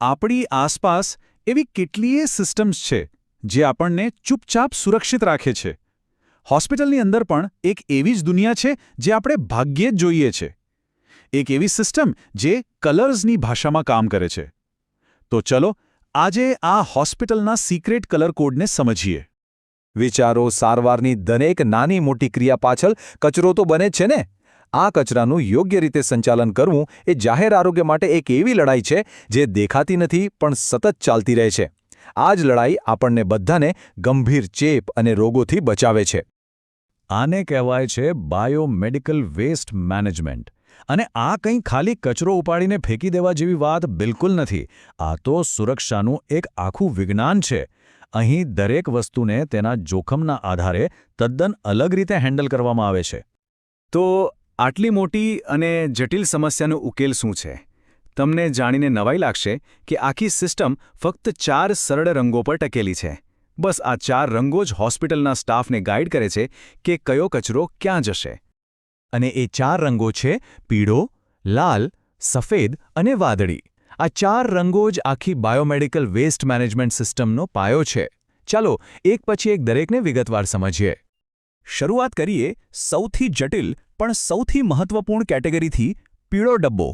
આપણી આસપાસ એવી કેટલીય સિસ્ટમ્સ છે જે આપણને ચૂપચાપ સુરક્ષિત રાખે છે. હોસ્પિટલની અંદર પણ એક એવી જ દુનિયા છે જે આપણે ભાગ્યે જ જોઈએ છે. એક એવી સિસ્ટમ જે કલર્સની ભાષામાં કામ કરે છે. તો ચલો આજે આ હોસ્પિટલના સિક્રેટ કલર કોડને સમજીએ. વિચારો, સારવારની દરેક નાની મોટી ક્રિયા પાછળ કચરો તો બને જ છે ને. આ કચરાનું યોગ્ય રીતે સંચાલન કરવું એ જાહેર આરોગ્ય માટે એક એવી લડાઈ છે જે દેખાતી નથી પણ સતત ચાલતી રહે છે. આ જ લડાઈ આપણને બધાને ગંભીર ચેપ અને રોગોથી બચાવે છે. આને કહેવાય છે બાયોમેડિકલ વેસ્ટ મેનેજમેન્ટ. અને આ કંઈ ખાલી કચરો ઉપાડીને ફેંકી દેવા જેવી વાત બિલકુલ નથી. આ તો સુરક્ષાનું એક આખું વિજ્ઞાન છે. અહીં દરેક વસ્તુને તેના જોખમના આધારે તદ્દન અલગ રીતે હેન્ડલ કરવામાં આવે છે. તો આટલી મોટી અને જટિલ સમસ્યાનો ઉકેલ શું છે? તમને જાણીને નવાઈ લાગશે કે આખી સિસ્ટમ ફક્ત 4 સરળ રંગો પર ટકેલી છે. બસ આ 4 રંગો જ હોસ્પિટલના સ્ટાફને ગાઈડ કરે છે કે કયો કચરો ક્યાં જશે. અને એ 4 રંગો છે પીળો, લાલ, સફેદ અને વાદળી. આ 4 રંગો જ આખી બાયોમેડિકલ વેસ્ટ મેનેજમેન્ટ સિસ્ટમનો પાયો છે. ચાલો એક પછી એક દરેકને વિગતવાર સમજીએ. શરૂઆત કરીએ સૌથી જટિલ પણ સૌથી મહત્વપૂર્ણ કેટેગરીથી, પીળો ડબ્બો.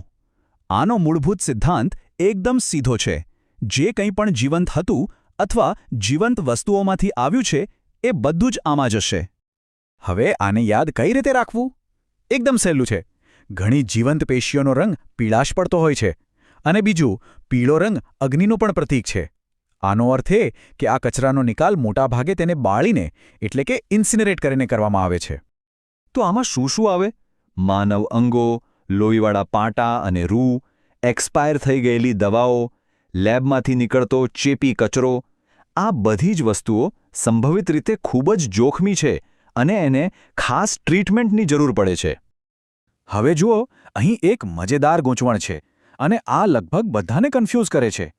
આનો મૂળભૂત સિદ્ધાંત એકદમ સીધો છે. જે કંઈ પણ જીવંત હતું અથવા જીવંત વસ્તુઓમાંથી આવ્યું છે એ બધું જ આમાં જશે. હવે આને યાદ કઈ રીતે રાખવું? એકદમ સહેલું છે. ઘણી જીવંત પેશીઓનો રંગ પીળાશ પડતો હોય છે. અને બીજું, પીળો રંગ અગ્નિનું પણ પ્રતીક છે. આનો અર્થ એ કે આ કચરાનો નિકાલ મોટાભાગે તેને બાળીને એટલે કે ઇન્સિનરેટ કરીને કરવામાં આવે છે. તો આમાં શું શું આવે? માનવ અંગો, લોહીવાળા પાટા અને રૂ, એક્સપાયર થઈ ગયેલી દવાઓ, લેબમાંથી નીકળતો ચેપી કચરો. આ બધી જ વસ્તુઓ સંભવિત રીતે ખૂબ જ જોખમી છે અને એને ખાસ ટ્રીટમેન્ટની જરૂર પડે છે. હવે જુઓ, અહીં એક મજેદાર ગૂંચવણ છે અને આ લગભગ બધાને કન્ફ્યુઝ કરે છે.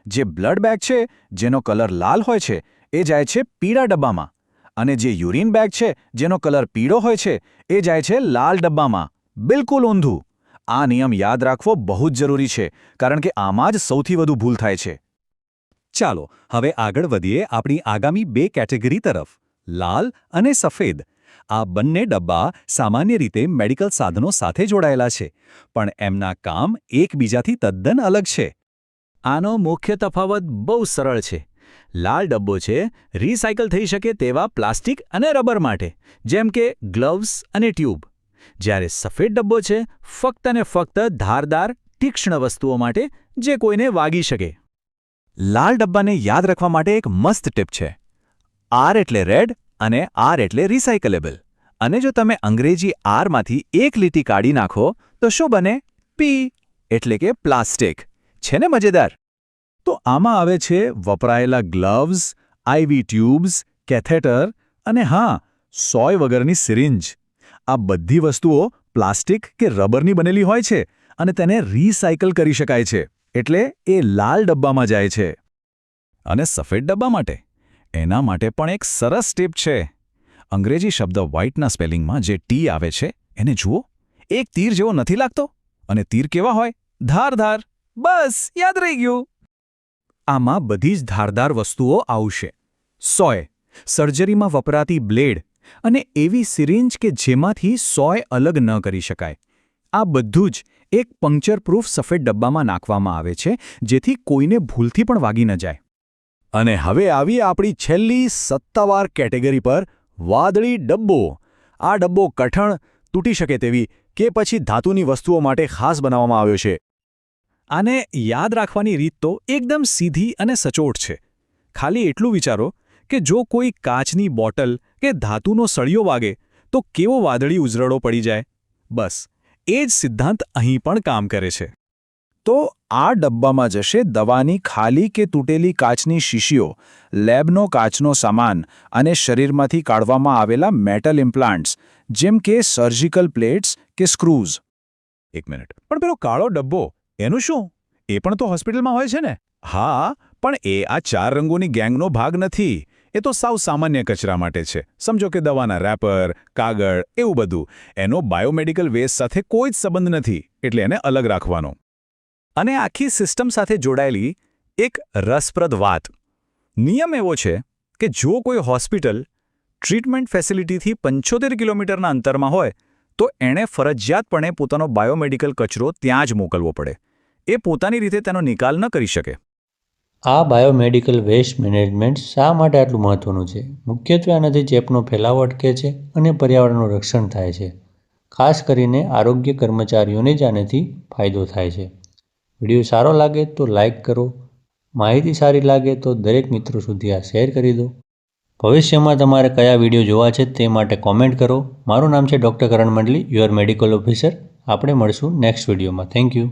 જે બ્લડ બેગ છે જેનો કલર લાલ હોય છે એ જાય છે પીળા ડબ્બામાં, અને જે યુરિન બેગ છે જેનો કલર પીળો હોય છે એ જાય છે લાલ ડબ્બામાં. બિલકુલ ઊંધું. આ નિયમ યાદ રાખવો બહુ જ જરૂરી છે કારણ કે આમાં જ સૌથી વધુ ભૂલ થાય છે. ચાલો હવે આગળ વધીએ આપણી આગામી 2 કેટેગરી તરફ, લાલ અને સફેદ. આ બંને ડબ્બા સામાન્ય રીતે મેડિકલ સાધનો સાથે જોડાયેલા છે, પણ એમના કામ એકબીજાથી તદ્દન અલગ છે. આનો મુખ્ય તફાવત બહુ સરળ છે. લાલ ડબ્બો છે રિસાયકલ થઈ શકે તેવા પ્લાસ્ટિક અને રબર માટે, જેમ કે ગ્લવ્સ અને ટ્યુબ. જ્યારે સફેદ ડબ્બો છે ફક્ત અને ફક્ત ધારદાર, તીક્ષ્ણ વસ્તુઓ માટે જે કોઈને વાગી શકે. લાલ ડબ્બાને યાદ રાખવા માટે એક મસ્ત ટીપ છે. આર એટલે રેડ અને આર એટલે રિસાયકલેબલ. અને જો તમે અંગ્રેજી આરમાંથી એક લીટી કાઢી નાખો તો શું બને? પી એટલે કે પ્લાસ્ટિક. છે ને મજેદાર? તો આમાં આવે છે વપરાયેલા ગ્લવ્સ, આઈવી ટ્યુબ્સ, કેથેટર અને હા, સોય વગરની સિરિંજ. આ બધી વસ્તુઓ પ્લાસ્ટિક કે રબરની બનેલી હોય છે અને તેને રિસાયકલ કરી શકાય છે, એટલે એ લાલ ડબ્બામાં જાય છે. અને સફેદ ડબ્બા માટે? એના માટે પણ એક સરસ ટીપ છે. અંગ્રેજી શબ્દ વ્હાઇટના સ્પેલિંગમાં જે ટી આવે છે એને જુઓ. એક તીર જેવો નથી લાગતો? અને તીર કેવા હોય? ધારધાર. બસ યાદ રહી ગયું. આમાં બધી જ ધારદાર વસ્તુઓ આવશે. સોય, સર્જરીમાં વપરાતી બ્લેડ અને એવી સિરિંજ કે જેમાંથી સોય અલગ ન કરી શકાય. આ બધું જ એક પંક્ચર પ્રૂફ સફેદ ડબ્બામાં નાખવામાં આવે છે જેથી કોઈને ભૂલથી પણ વાગી ન જાય. અને હવે આવી આપણી છેલ્લી સત્તાવાર કેટેગરી પર, વાદળી ડબ્બો. આ ડબ્બો કઠણ, તૂટી શકે તેવી કે પછી ધાતુની વસ્તુઓ માટે ખાસ બનાવવામાં આવ્યો છે. આને યાદ રાખવાની રીત તો એકદમ સીધી અને સચોટ છે. ખાલી એટલું વિચારો કે જો કોઈ કાચની બોટલ કે ધાતુનો સળિયો વાગે તો કેવો વાદળી ઉઝરડો પડી જાય. બસ એ જ સિદ્ધાંત અહીં પણ કામ કરે છે. તો આ ડબ્બામાં જશે દવાની ખાલી કે તૂટેલી કાચની શીશીઓ, લેબનો કાચનો સામાન અને શરીરમાંથી કાઢવામાં આવેલા મેટલ ઇમ્પ્લાન્ટ્સ, જેમ કે સર્જિકલ પ્લેટ્સ કે સ્ક્રૂઝ. એક મિનિટ, પણ પેલો કાળો ડબ્બો એનું શું? એ પણ તો હોસ્પિટલમાં હોય છે ને? હા, પણ એ આ 4 રંગોની ગેંગનો ભાગ નથી. એ તો સાવ સામાન્ય કચરા માટે છે. સમજો કે દવાના રેપર, કાગળ, એવું બધું. એનો બાયોમેડિકલ વેસ્ટ સાથે કોઈ જ સંબંધ નથી, એટલે એને અલગ રાખવાનો. અને આખી સિસ્ટમ સાથે જોડાયેલી એક રસપ્રદ વાત. નિયમ એવો છે કે જો કોઈ હોસ્પિટલ ટ્રીટમેન્ટ ફેસિલિટીથી 75 કિલોમીટરના અંતરમાં હોય તો એણે ફરજિયાતપણે પોતાનો બાયોમેડિકલ કચરો ત્યાં જ મોકલવો પડે. એ પોતાની રીતે તેનો નિકાલ ન કરી શકે. આ બાયોમેડિકલ વેસ્ટ મેનેજમેન્ટ શા માટે આટલું મહત્ત્વનું છે? મુખ્યત્વે આનાથી ચેપનો ફેલાવો અટકે છે અને પર્યાવરણનું રક્ષણ થાય છે. ખાસ કરીને આરોગ્ય કર્મચારીઓને જ આનાથી ફાયદો થાય છે. વિડીયો સારો લાગે તો લાઇક કરો. માહિતી સારી લાગે તો દરેક મિત્રો સુધી આ શેર કરી દો. ભવિષ્યમાં તમારે કયા વિડીયો જોવા છે તે માટે કોમેન્ટ કરો. મારું નામ છે doctor Karan Mandali, your medical officer. આપણે મળશું નેક્સ્ટ વિડીયોમાં. Thank you.